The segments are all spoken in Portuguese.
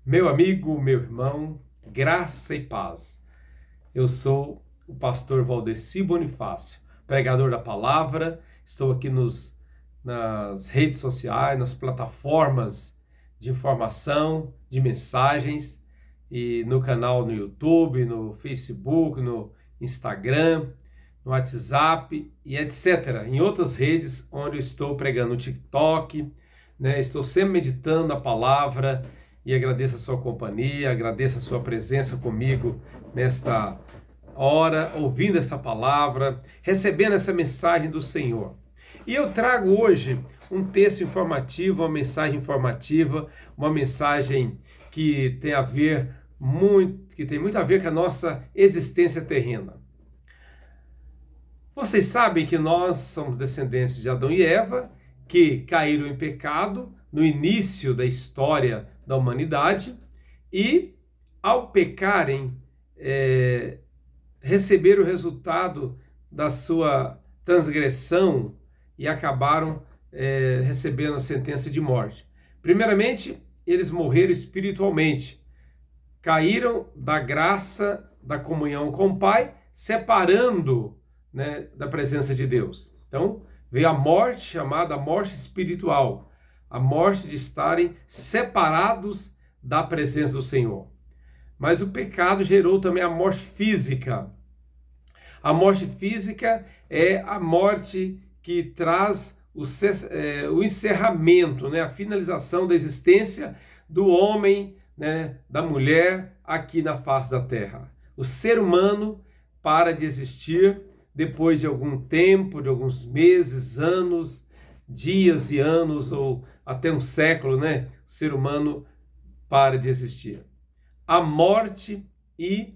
Meu amigo, meu irmão, graça e paz. Eu sou o pastor Valdeci Bonifácio, pregador da palavra. Estou aqui nas redes sociais, nas plataformas de informação, de mensagens, e no canal no YouTube, no Facebook, no Instagram, no WhatsApp e etc. Em outras redes onde eu estou pregando, no TikTok, né? Estou sempre meditando a palavra e agradeço a sua companhia, agradeço a sua presença comigo nesta hora, ouvindo essa palavra, recebendo essa mensagem do Senhor. E eu trago hoje um texto informativo, uma mensagem informativa, uma mensagem que tem muito a ver com a nossa existência terrena. Vocês sabem que nós somos descendentes de Adão e Eva, que caíram em pecado no início da história da humanidade e, ao pecarem, receberam o resultado da sua transgressão e acabaram recebendo a sentença de morte. Primeiramente, eles morreram espiritualmente, caíram da graça da comunhão com o Pai, separando, né, da presença de Deus. Então, veio a morte, chamada morte espiritual, a morte de estarem separados da presença do Senhor. Mas o pecado gerou também a morte física. A morte física é a morte que traz o encerramento, né, a finalização da existência do homem, né, da mulher aqui na face da terra. O ser humano para de existir depois de algum tempo, de alguns meses, anos, dias e anos, ou até um século, né? O ser humano para de existir. A morte e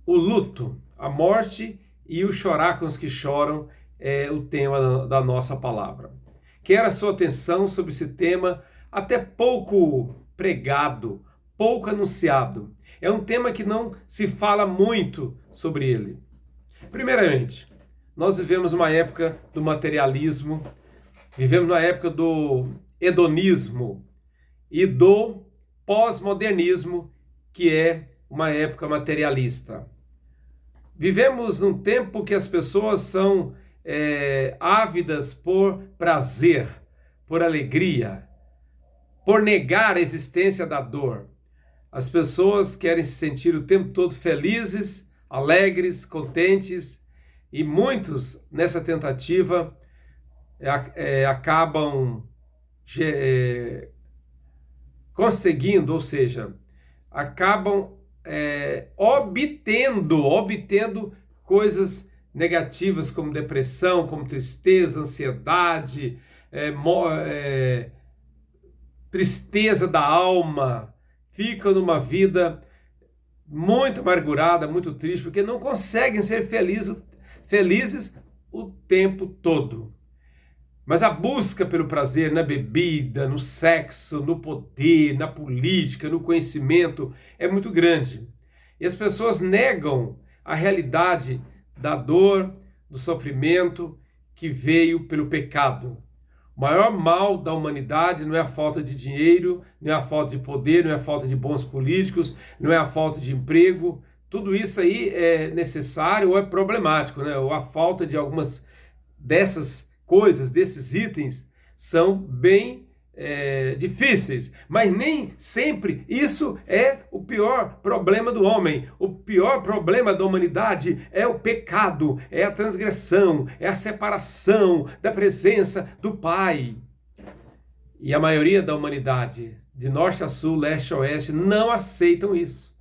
o luto, a morte e o chorar com os que choram é o tema da nossa palavra. Quero a sua atenção sobre esse tema até pouco pregado, pouco anunciado. É um tema que não se fala muito sobre ele. Primeiramente, nós vivemos uma época do materialismo, vivemos uma época do hedonismo e do pós-modernismo, que é uma época materialista. Vivemos num tempo que as pessoas são ávidas por prazer, por alegria, por negar a existência da dor. As pessoas querem se sentir o tempo todo felizes, alegres, contentes, e muitos nessa tentativa acabam conseguindo, ou seja, acabam obtendo coisas negativas como depressão, como tristeza, ansiedade, tristeza da alma, ficam numa vida muito amargurada, muito triste, porque não conseguem ser felizes o tempo todo. Mas a busca pelo prazer na bebida, no sexo, no poder, na política, no conhecimento é muito grande. E as pessoas negam a realidade da dor, do sofrimento que veio pelo pecado. O maior mal da humanidade não é a falta de dinheiro, não é a falta de poder, não é a falta de bons políticos, não é a falta de emprego. Tudo isso aí é necessário ou é problemático, né? Ou a falta de algumas dessas coisas, desses itens, são bem difíceis, mas nem sempre isso é o pior problema do homem. O pior problema da humanidade é o pecado, é a transgressão, é a separação da presença do Pai. E a maioria da humanidade, de norte a sul, leste a oeste, não aceitam isso.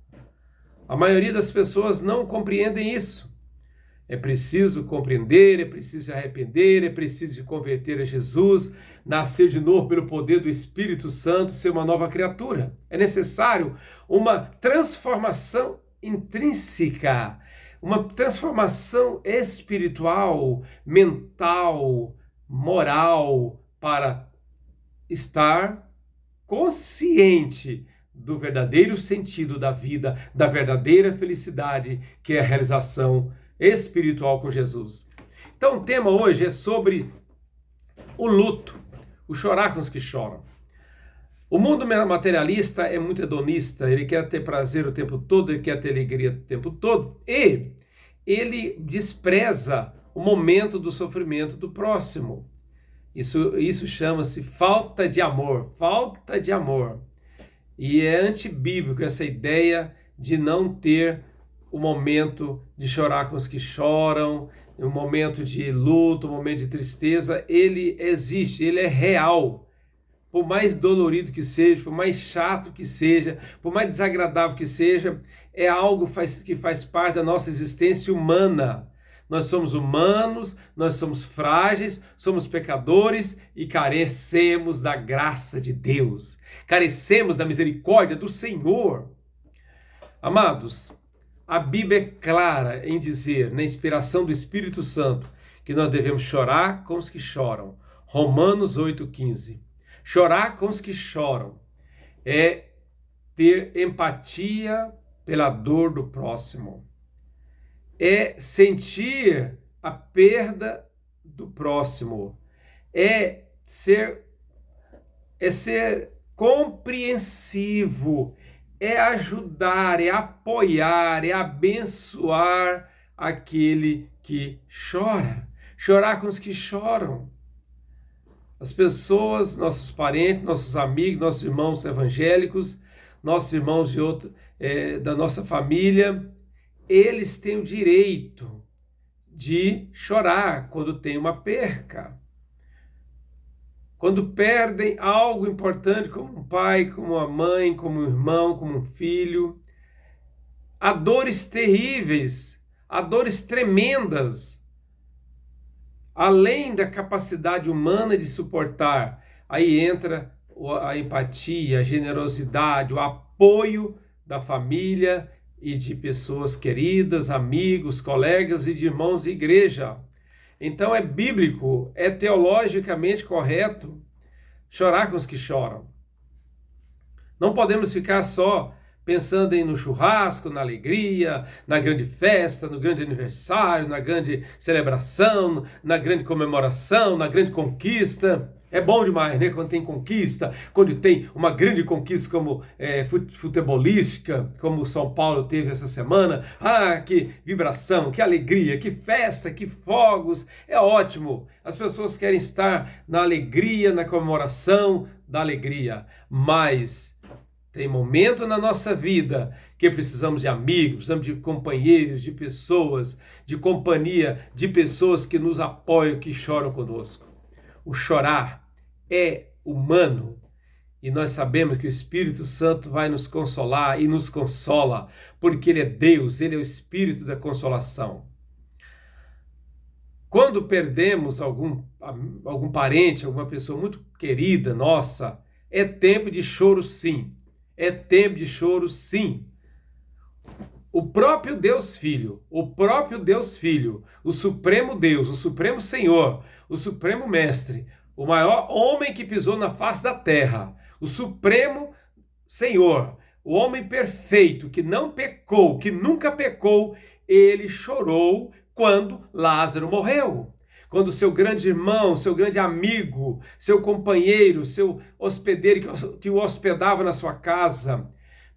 A maioria das pessoas não compreendem isso. É preciso compreender, é preciso se arrepender, é preciso se converter a Jesus, nascer de novo pelo poder do Espírito Santo, ser uma nova criatura. É necessário uma transformação intrínseca, uma transformação espiritual, mental, moral, para estar consciente do verdadeiro sentido da vida, da verdadeira felicidade, que é a realização espiritual com Jesus. Então o tema hoje é sobre o luto, o chorar com os que choram. O mundo materialista é muito hedonista, ele quer ter prazer o tempo todo, ele quer ter alegria o tempo todo, e ele despreza o momento do sofrimento do próximo. Isso chama-se falta de amor, falta de amor. E é antibíblico essa ideia de não ter o momento de chorar com os que choram, o momento de luto, o momento de tristeza. Ele existe, ele é real. Por mais dolorido que seja, por mais chato que seja, por mais desagradável que seja, é algo que faz parte da nossa existência humana. Nós somos humanos, nós somos frágeis, somos pecadores e carecemos da graça de Deus. Carecemos da misericórdia do Senhor. Amados, a Bíblia é clara em dizer, na inspiração do Espírito Santo, que nós devemos chorar com os que choram. Romanos 8,15. Chorar com os que choram é ter empatia pela dor do próximo. É sentir a perda do próximo. É ser compreensivo. É ajudar, é apoiar, é abençoar aquele que chora. Chorar com os que choram. As pessoas, nossos parentes, nossos amigos, nossos irmãos evangélicos, nossos irmãos da nossa família, eles têm o direito de chorar quando tem uma perca. Quando perdem algo importante, como um pai, como uma mãe, como um irmão, como um filho. Há dores terríveis, há dores tremendas. Além da capacidade humana de suportar, aí entra a empatia, a generosidade, o apoio da família e de pessoas queridas, amigos, colegas e de irmãos de igreja. Então é bíblico, é teologicamente correto chorar com os que choram. Não podemos ficar só pensando no churrasco, na alegria, na grande festa, no grande aniversário, na grande celebração, na grande comemoração, na grande conquista. É bom demais, né? Quando tem conquista, quando tem uma grande conquista como futebolística, como o São Paulo teve essa semana. Ah, que vibração, que alegria, que festa, que fogos. É ótimo. As pessoas querem estar na alegria, na comemoração da alegria. Mas tem momento na nossa vida que precisamos de amigos, precisamos de companheiros, de pessoas, de companhia, de pessoas que nos apoiam, que choram conosco. O chorar é humano e nós sabemos que o Espírito Santo vai nos consolar e nos consola, porque Ele é Deus, Ele é o Espírito da consolação. Quando perdemos algum parente, alguma pessoa muito querida nossa, é tempo de choro sim. É tempo de choro, sim. O próprio Deus Filho, o Supremo Deus, o Supremo Senhor, o Supremo Mestre, o maior homem que pisou na face da terra, o Supremo Senhor, o homem perfeito, que não pecou, que nunca pecou, ele chorou quando Lázaro morreu. Quando seu grande irmão, seu grande amigo, seu companheiro, seu hospedeiro que o hospedava na sua casa,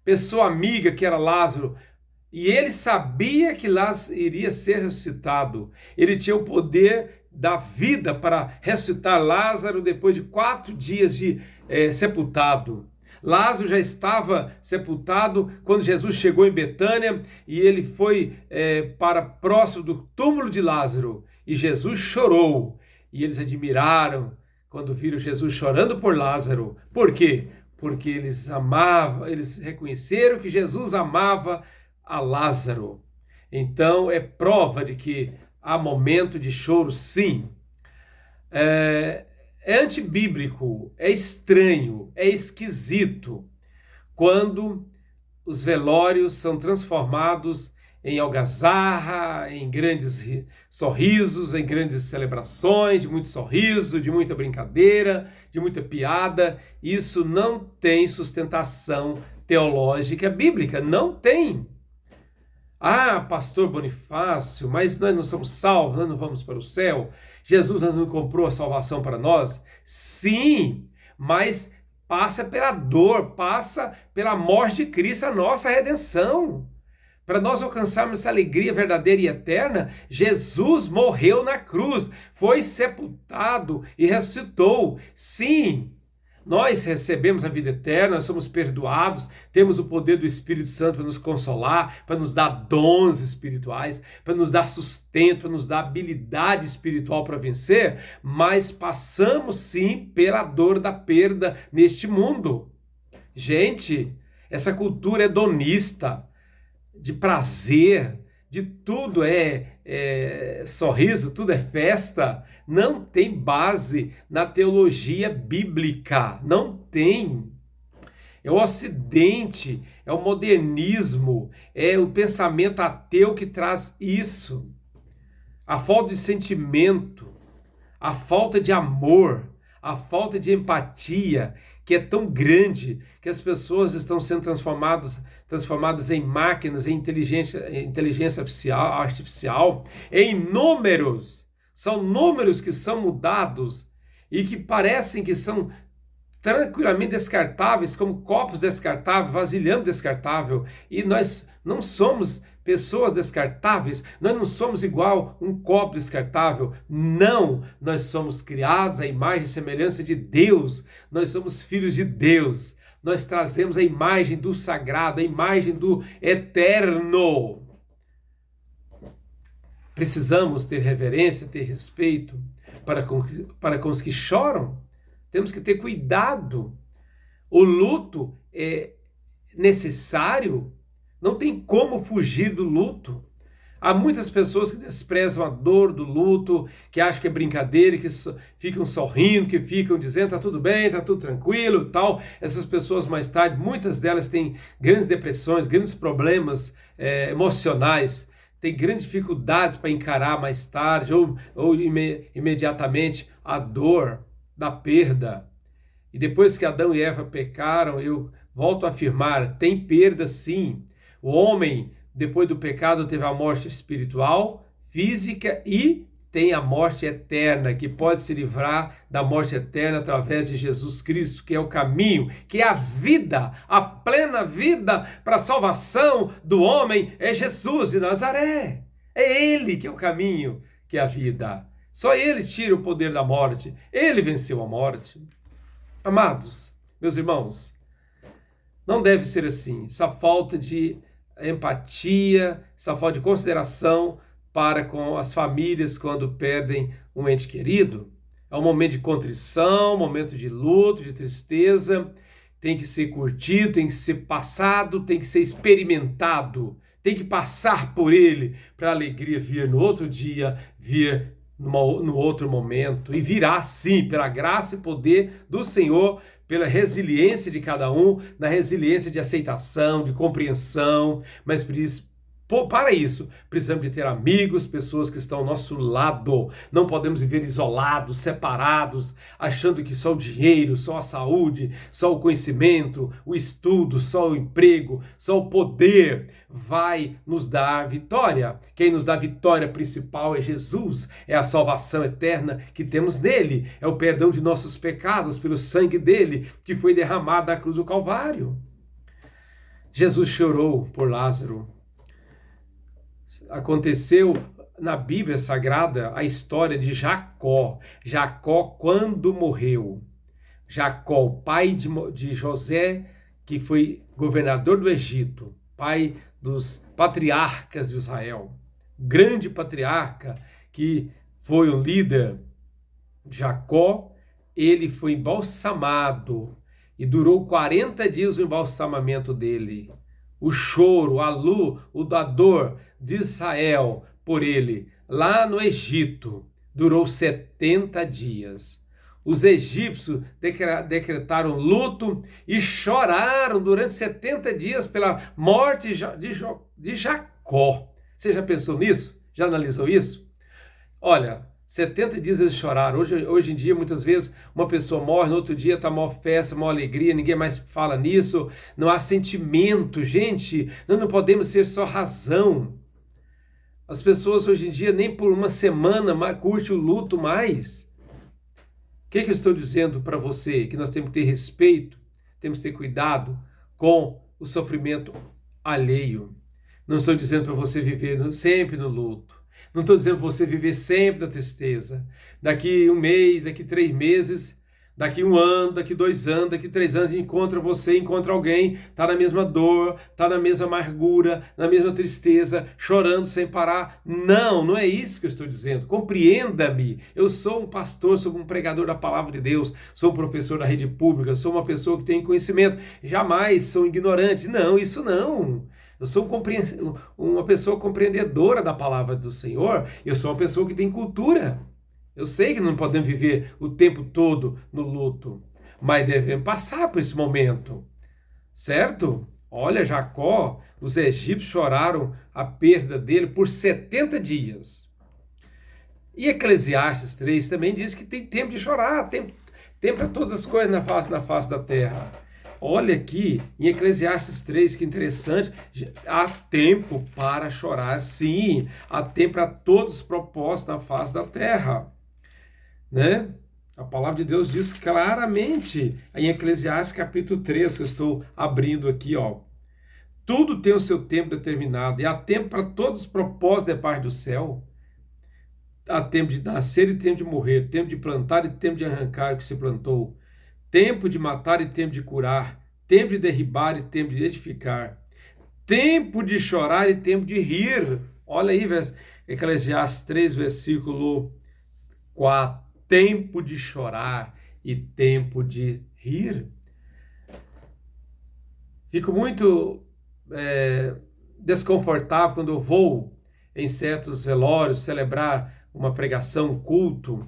pessoa amiga que era Lázaro, e ele sabia que Lázaro iria ser ressuscitado. Ele tinha o poder da vida para ressuscitar Lázaro depois de 4 dias de sepultado. Lázaro já estava sepultado quando Jesus chegou em Betânia e ele foi para próximo do túmulo de Lázaro. E Jesus chorou. E eles admiraram quando viram Jesus chorando por Lázaro. Por quê? Porque eles reconheceram que Jesus amava a Lázaro. Então é prova de que há momento de choro, sim. É antibíblico, é estranho, é esquisito quando os velórios são transformados em algazarra, em grandes sorrisos, em grandes celebrações, de muito sorriso, de muita brincadeira, de muita piada. Isso não tem sustentação teológica bíblica, não tem. Ah, pastor Bonifácio, mas nós não somos salvos, nós não vamos para o céu. Jesus não comprou a salvação para nós? Sim, mas passa pela dor, passa pela morte de Cristo, a nossa redenção. Para nós alcançarmos essa alegria verdadeira e eterna, Jesus morreu na cruz, foi sepultado e ressuscitou. Sim, nós recebemos a vida eterna, nós somos perdoados, temos o poder do Espírito Santo para nos consolar, para nos dar dons espirituais, para nos dar sustento, para nos dar habilidade espiritual para vencer, mas passamos sim pela dor da perda neste mundo. Gente, essa cultura hedonista, de prazer, de tudo é sorriso, tudo é festa, não tem base na teologia bíblica, não tem. É o Ocidente, é o modernismo, é o pensamento ateu que traz isso. A falta de sentimento, a falta de amor, a falta de empatia, que é tão grande que as pessoas estão sendo transformadas em máquinas, em inteligência artificial, em números. São números que são mudados e que parecem que são tranquilamente descartáveis, como copos descartáveis, vasilhame descartável. E nós não somos pessoas descartáveis, nós não somos igual um copo descartável. Não, nós somos criados à imagem e semelhança de Deus. Nós somos filhos de Deus. Nós trazemos a imagem do sagrado, a imagem do eterno. Precisamos ter reverência, ter respeito para com os que choram. Temos que ter cuidado. O luto é necessário. Não tem como fugir do luto. Há muitas pessoas que desprezam a dor do luto, que acham que é brincadeira, que ficam sorrindo, que ficam dizendo está tudo bem, está tudo tranquilo e tal. Essas pessoas mais tarde, muitas delas têm grandes depressões, grandes problemas emocionais, têm grandes dificuldades para encarar mais tarde ou imediatamente a dor da perda. E depois que Adão e Eva pecaram, eu volto a afirmar, tem perda sim. O homem, depois do pecado, teve a morte espiritual, física e tem a morte eterna, que pode se livrar da morte eterna através de Jesus Cristo, que é o caminho, que é a vida, a plena vida para a salvação do homem, é Jesus de Nazaré. É Ele que é o caminho, que é a vida. Só Ele tira o poder da morte. Ele venceu a morte. Amados, meus irmãos, não deve ser assim. Essa falta de empatia, essa falta de consideração para com as famílias quando perdem um ente querido. É um momento de contrição, um momento de luto, de tristeza. Tem que ser curtido, tem que ser passado, tem que ser experimentado. Tem que passar por ele para a alegria vir no outro dia, vir no outro momento. E virá sim, pela graça e poder do Senhor, pela resiliência de cada um, na resiliência de aceitação, de compreensão, mas para isso, precisamos de ter amigos, pessoas que estão ao nosso lado. Não podemos viver isolados, separados, achando que só o dinheiro, só a saúde, só o conhecimento, o estudo, só o emprego, só o poder vai nos dar vitória. Quem nos dá vitória principal é Jesus, é a salvação eterna que temos nele, é o perdão de nossos pecados pelo sangue dele, que foi derramado na cruz do Calvário. Jesus chorou por Lázaro. Aconteceu na Bíblia Sagrada a história de Jacó. Jacó, quando morreu, Jacó, o pai de José, que foi governador do Egito, pai dos patriarcas de Israel, grande patriarca que foi o líder, Jacó, ele foi embalsamado e durou 40 dias o embalsamamento dele. O choro, a dor de Israel por ele, lá no Egito, durou 70 dias. Os egípcios decretaram luto e choraram durante 70 dias pela morte de Jacó. Você já pensou nisso? Já analisou isso? Olha, 70 dias eles choraram. Hoje em dia, muitas vezes, uma pessoa morre, no outro dia está maior festa, maior alegria, ninguém mais fala nisso, não há sentimento. Gente, nós não podemos ser só razão. As pessoas hoje em dia nem por uma semana curtem o luto mais. que eu estou dizendo para você? Que nós temos que ter respeito, temos que ter cuidado com o sofrimento alheio. Não estou dizendo para você viver sempre no luto. Não estou dizendo para você viver sempre na tristeza. Daqui 1 mês, daqui 3 meses, daqui 1 ano, daqui 2 anos, daqui 3 anos, encontra você, encontra alguém, está na mesma dor, está na mesma amargura, na mesma tristeza, chorando sem parar. Não, não é isso que eu estou dizendo. Compreenda-me. Eu sou um pastor, sou um pregador da palavra de Deus, sou um professor da rede pública, sou uma pessoa que tem conhecimento. Jamais sou ignorante. Não, isso não. Eu sou uma pessoa compreendedora da palavra do Senhor, eu sou uma pessoa que tem cultura. Eu sei que não podemos viver o tempo todo no luto, mas devemos passar por esse momento, certo? Olha, Jacó, os egípcios choraram a perda dele por 70 dias. E Eclesiastes 3 também diz que tem tempo de chorar, tempo para todas as coisas na face da terra. Olha aqui em Eclesiastes 3, que interessante, há tempo para chorar, sim, há tempo para todos os propósitos na face da terra, né? A palavra de Deus diz claramente em Eclesiastes capítulo 3, que eu estou abrindo aqui, ó. Tudo tem o seu tempo determinado, e há tempo para todos os propósitos da parte do céu. Há tempo de nascer e tempo de morrer, tempo de plantar e tempo de arrancar o que se plantou, tempo de matar e tempo de curar, tempo de derribar e tempo de edificar, tempo de chorar e tempo de rir. Olha aí, Eclesiastes 3, versículo 4. Tempo de chorar e tempo de rir. Fico muito desconfortável quando eu vou em certos velórios celebrar uma pregação, um culto,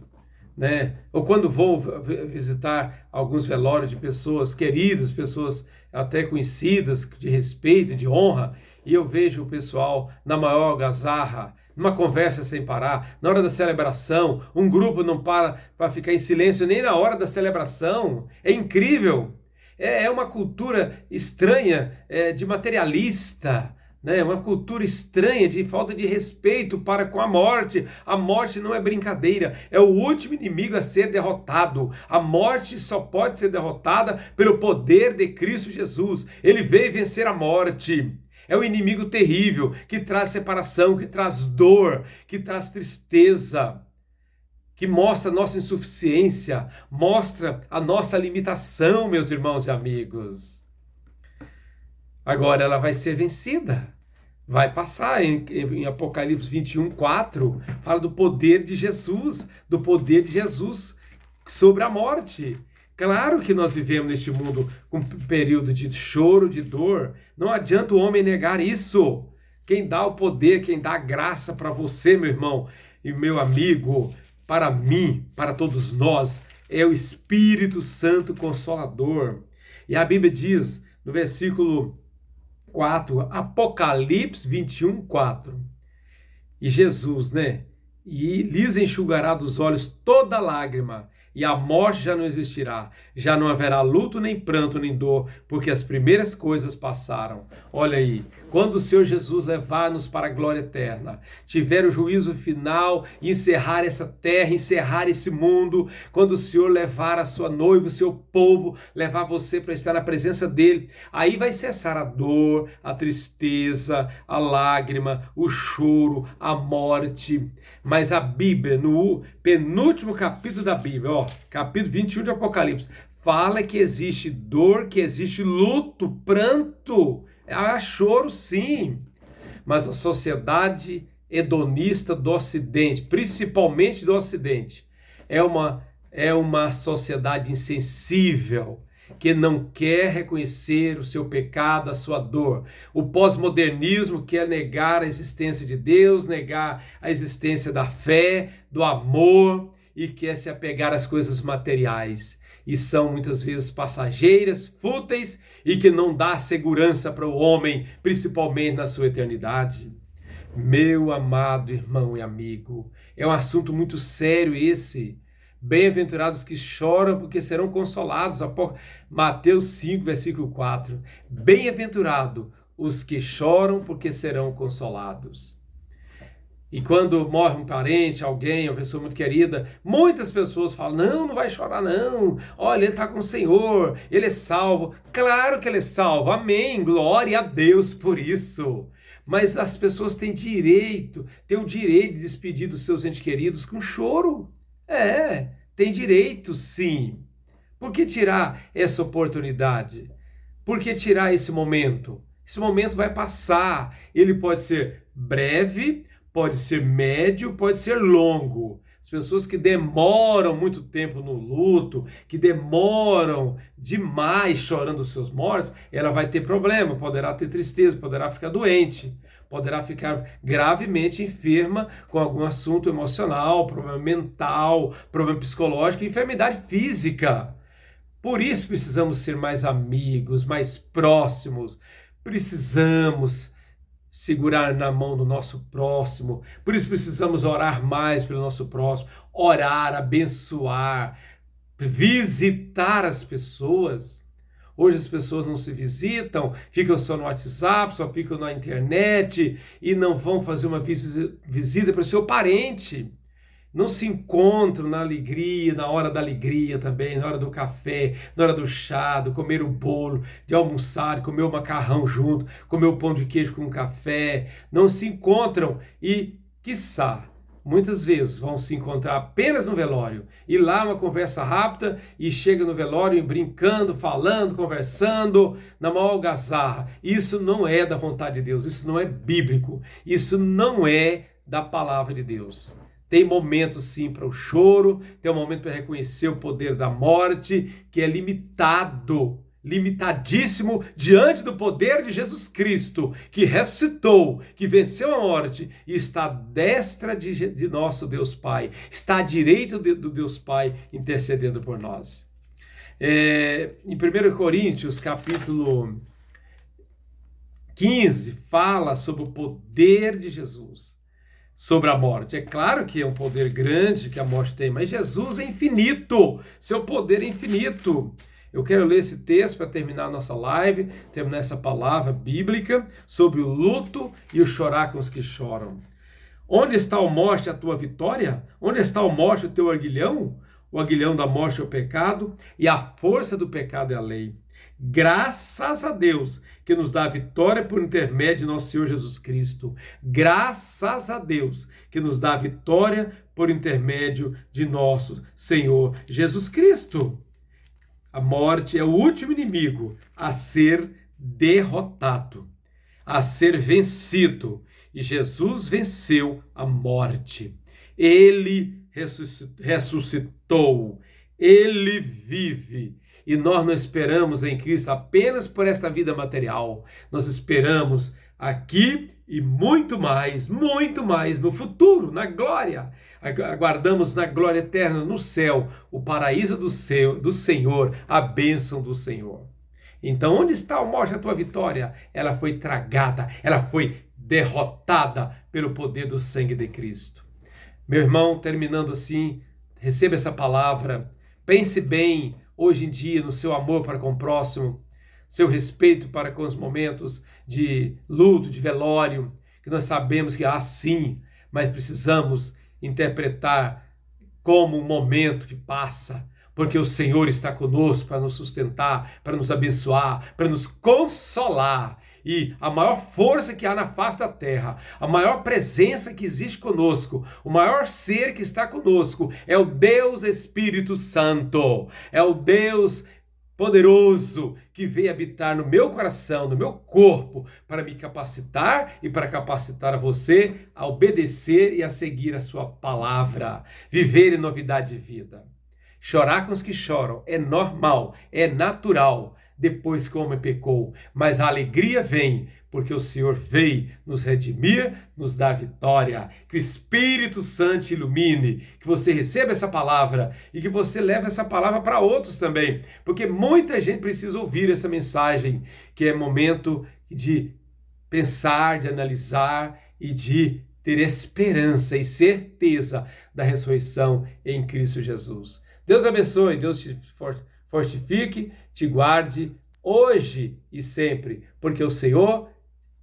né? Ou quando vou visitar alguns velórios de pessoas queridas, pessoas até conhecidas, de respeito, de honra, e eu vejo o pessoal na maior algazarra, numa conversa sem parar, na hora da celebração, um grupo não para ficar em silêncio nem na hora da celebração. É incrível. É uma cultura estranha, de materialista, né? Uma cultura estranha de falta de respeito para com a morte. A morte não é brincadeira, é o último inimigo a ser derrotado. A morte só pode ser derrotada pelo poder de Cristo Jesus. Ele veio vencer a morte. É o inimigo terrível que traz separação, que traz dor, que traz tristeza, que mostra a nossa insuficiência, mostra a nossa limitação, meus irmãos e amigos. Agora ela vai ser vencida, vai passar. Em Apocalipse 21, 4, fala do poder de Jesus sobre a morte. Claro que nós vivemos neste mundo com um período de choro, de dor. Não adianta o homem negar isso. Quem dá o poder, quem dá a graça para você, meu irmão e meu amigo, para mim, para todos nós, é o Espírito Santo Consolador. E a Bíblia diz, no versículo 4, Apocalipse 21, 4. E Jesus, né? E lhes enxugará dos olhos toda lágrima, e a morte já não existirá, já não haverá luto, nem pranto, nem dor, porque as primeiras coisas passaram. Olha aí, quando o Senhor Jesus levar-nos para a glória eterna, tiver o juízo final, encerrar essa terra, encerrar esse mundo, quando o Senhor levar a sua noiva, o seu povo, levar você para estar na presença dele, aí vai cessar a dor, a tristeza, a lágrima, o choro, a morte. Mas a Bíblia, no penúltimo capítulo da Bíblia, capítulo 21 de Apocalipse, fala que existe dor, que existe luto, pranto, há choro sim, mas a sociedade hedonista do Ocidente, principalmente do Ocidente, é uma sociedade insensível, que não quer reconhecer o seu pecado, a sua dor. O pós-modernismo quer negar a existência de Deus, negar a existência da fé, do amor, e quer se apegar às coisas materiais. E são muitas vezes passageiras, fúteis, e que não dá segurança para o homem, principalmente na sua eternidade. Meu amado irmão e amigo, é um assunto muito sério esse. Bem-aventurados que choram, porque serão consolados. Mateus 5, versículo 4. Bem-aventurado os que choram, porque serão consolados. E quando morre um parente, alguém, uma pessoa muito querida, muitas pessoas falam, não, não vai chorar não, olha, ele está com o Senhor, ele é salvo. Claro que ele é salvo, amém, glória a Deus por isso. Mas as pessoas têm o direito de despedir dos seus entes queridos com choro. Tem direito sim. Por que tirar essa oportunidade? Por que tirar esse momento? Esse momento vai passar, ele pode ser breve, pode ser médio, pode ser longo. As pessoas que demoram muito tempo no luto, que demoram demais chorando os seus mortos, ela vai ter problema, poderá ter tristeza, poderá ficar doente, poderá ficar gravemente enferma com algum assunto emocional, problema mental, problema psicológico, enfermidade física. Por isso precisamos ser mais amigos, mais próximos, precisamos segurar na mão do nosso próximo, por isso precisamos orar mais pelo nosso próximo, orar, abençoar, visitar as pessoas. Hoje as pessoas não se visitam, ficam só no WhatsApp, só ficam na internet e não vão fazer uma visita para o seu parente. Não se encontram na alegria, na hora da alegria também, na hora do café, na hora do chá, de comer o bolo, de almoçar, de comer o macarrão junto, comer o pão de queijo com café. Não se encontram e, quiçá, muitas vezes vão se encontrar apenas no velório. E lá uma conversa rápida e chega no velório brincando, falando, conversando, na maior algazarra. Isso não é da vontade de Deus, isso não é bíblico, isso não é da palavra de Deus. Tem momento sim para o choro, tem um momento para reconhecer o poder da morte, que é limitado, limitadíssimo diante do poder de Jesus Cristo, que ressuscitou, que venceu a morte e está à destra de nosso Deus Pai, está à direita do Deus Pai intercedendo por nós. Em 1 Coríntios, capítulo 15, fala sobre o poder de Jesus sobre a morte. É claro que é um poder grande que a morte tem, mas Jesus é infinito, seu poder é infinito. Eu quero ler esse texto para terminar a nossa live, terminar essa palavra bíblica sobre o luto e o chorar com os que choram. Onde está a morte, a tua vitória? Onde está a morte, o teu aguilhão? O aguilhão da morte é o pecado e a força do pecado é a lei. Graças a Deus que nos dá a vitória por intermédio de nosso Senhor Jesus Cristo. Graças a Deus que nos dá a vitória por intermédio de nosso Senhor Jesus Cristo. A morte é o último inimigo a ser derrotado, a ser vencido. E Jesus venceu a morte. Ele ressuscitou. Ele vive. E nós não esperamos em Cristo apenas por esta vida material. Nós esperamos aqui e muito mais no futuro, na glória. Aguardamos na glória eterna, no céu, o paraíso do Senhor, a bênção do Senhor. Então, onde está a morte, a tua vitória? Ela foi tragada, ela foi derrotada pelo poder do sangue de Cristo. Meu irmão, terminando assim, receba essa palavra, pense bem hoje em dia no seu amor para com o próximo, seu respeito para com os momentos de luto, de velório, que nós sabemos que há sim, mas precisamos interpretar como um momento que passa, porque o Senhor está conosco para nos sustentar, para nos abençoar, para nos consolar. E a maior força que há na face da terra, a maior presença que existe conosco, o maior ser que está conosco é o Deus Espírito Santo, é o Deus poderoso que veio habitar no meu coração, no meu corpo, para me capacitar e para capacitar a você a obedecer e a seguir a sua palavra, viver em novidade de vida. Chorar com os que choram é normal, é natural, depois que o homem pecou, mas a alegria vem, porque o Senhor veio nos redimir, nos dar vitória. Que o Espírito Santo te ilumine, que você receba essa palavra e que você leve essa palavra para outros também, porque muita gente precisa ouvir essa mensagem, que é momento de pensar, de analisar e de ter esperança e certeza da ressurreição em Cristo Jesus. Deus abençoe, Deus te fortifique, te guarde hoje e sempre, porque o Senhor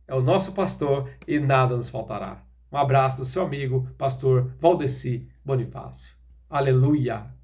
é o nosso pastor e nada nos faltará. Um abraço do seu amigo, pastor Valdeci Bonifácio. Aleluia!